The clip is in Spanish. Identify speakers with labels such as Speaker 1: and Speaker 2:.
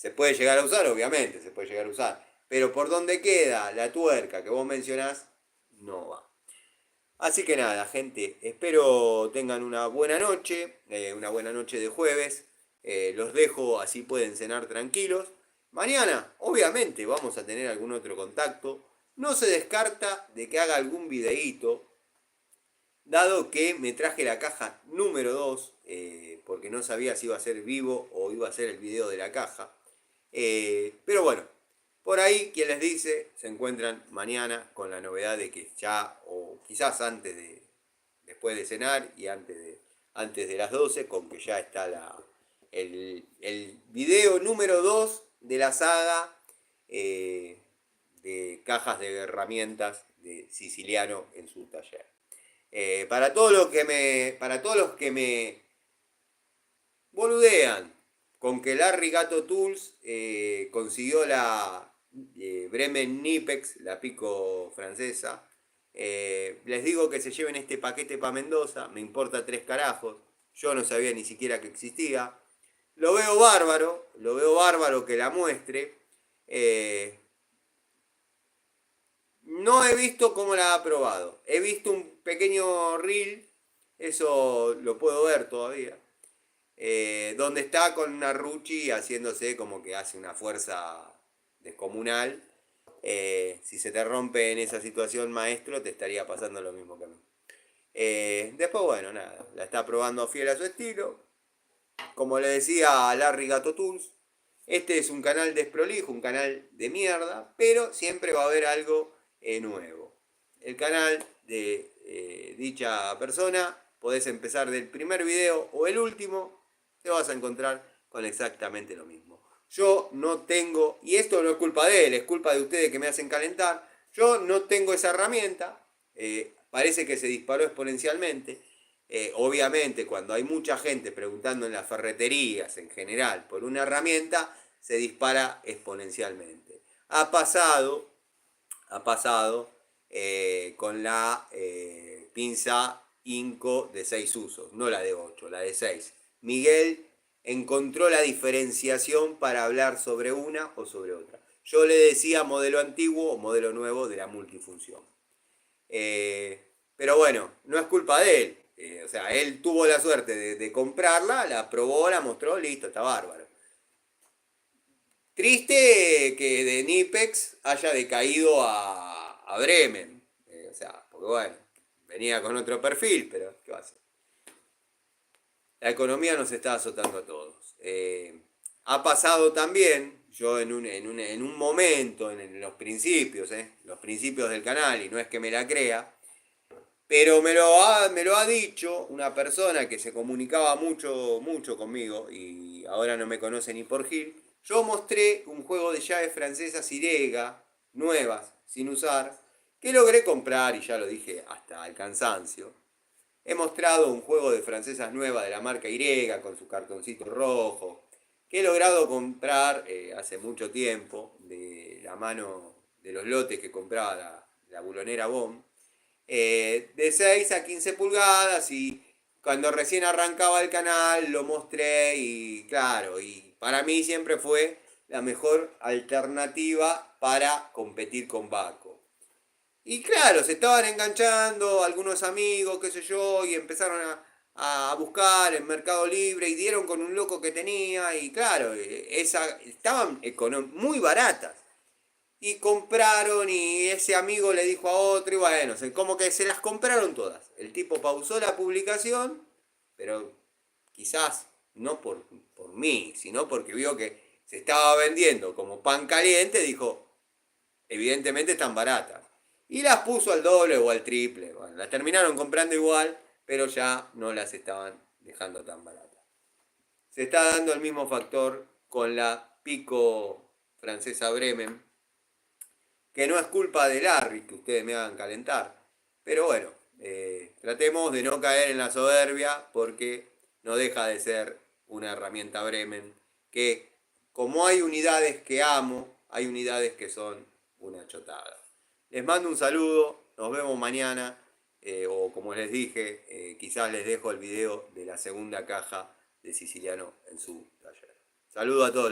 Speaker 1: Se puede llegar a usar, obviamente, se puede llegar a usar. Pero por donde queda la tuerca que vos mencionás, no va. Así que nada, gente, espero tengan una buena noche de jueves. Los dejo, así pueden cenar tranquilos. Mañana, obviamente, vamos a tener algún otro contacto. No se descarta de que haga algún videíto, dado que me traje la caja número 2, porque no sabía si iba a ser vivo o iba a ser el video de la caja. Pero bueno, por ahí, quien les dice, se encuentran mañana con la novedad de que ya, o quizás después de cenar y antes de las 12, con que ya está el video número 2 de la saga de cajas de herramientas de Siciliano en su taller. Para todos los que me boludean con que Larry Gato Tools consiguió la Bremen Nipex, la pico francesa, les digo que se lleven este paquete para Mendoza, me importa 3 carajos, yo no sabía ni siquiera que existía. Lo veo bárbaro que la muestre. No he visto cómo la ha probado. He visto un pequeño reel, eso lo puedo ver todavía, donde está con Narrucci haciéndose como que hace una fuerza descomunal. Si se te rompe en esa situación, maestro, te estaría pasando lo mismo que a mí. Después, bueno, nada, la está probando fiel a su estilo. Como le decía a Larry Gato Tools, este es un canal desprolijo, un canal de mierda, pero siempre va a haber algo nuevo. El canal de dicha persona, podés empezar del primer video o el último, te vas a encontrar con exactamente lo mismo. Yo no tengo, y esto no es culpa de él, es culpa de ustedes que me hacen calentar, yo no tengo esa herramienta, parece que se disparó exponencialmente. Obviamente, cuando hay mucha gente preguntando en las ferreterías en general por una herramienta, se dispara exponencialmente. Ha pasado con la pinza Inco de 6 usos, no la de 8, la de 6. Miguel encontró la diferenciación para hablar sobre una o sobre otra. Yo le decía modelo antiguo o modelo nuevo de la multifunción. Pero bueno, no es culpa de él. O sea, él tuvo la suerte de comprarla, la probó, la mostró, listo, está bárbaro. Triste que de Nipex haya decaído a Bremen. O sea, porque bueno, venía con otro perfil, pero ¿qué va a hacer? La economía nos está azotando a todos. Ha pasado también, yo en un momento, en los principios del canal, y no es que me la crea, pero me lo ha dicho una persona que se comunicaba mucho conmigo y ahora no me conoce ni por Gil. Yo mostré un juego de llaves francesas Irega, nuevas, sin usar, que logré comprar, y ya lo dije hasta el cansancio. He mostrado un juego de francesas nueva de la marca Irega con su cartoncito rojo, que he logrado comprar hace mucho tiempo, de la mano de los lotes que compraba la bulonera Bomb, de 6 a 15 pulgadas, y cuando recién arrancaba el canal lo mostré y claro, y para mí siempre fue la mejor alternativa para competir con Baco. Y claro, se estaban enganchando algunos amigos, qué sé yo, y empezaron a buscar en Mercado Libre y dieron con un loco que tenía y claro, estaban muy baratas. Y compraron y ese amigo le dijo a otro y bueno, como que se las compraron todas. El tipo pausó la publicación, pero quizás no por mí, sino porque vio que se estaba vendiendo como pan caliente, dijo, evidentemente están baratas. Y las puso al doble o al triple. Bueno, las terminaron comprando igual, pero ya no las estaban dejando tan baratas. Se está dando el mismo factor con la Pico francesa Bremen, que no es culpa de Larry que ustedes me hagan calentar. Pero bueno, tratemos de no caer en la soberbia porque no deja de ser una herramienta Bremen que, como hay unidades que amo, hay unidades que son una chotada. Les mando un saludo, nos vemos mañana, o como les dije, quizás les dejo el video de la segunda caja de Siciliano en su taller. Saludo a todos.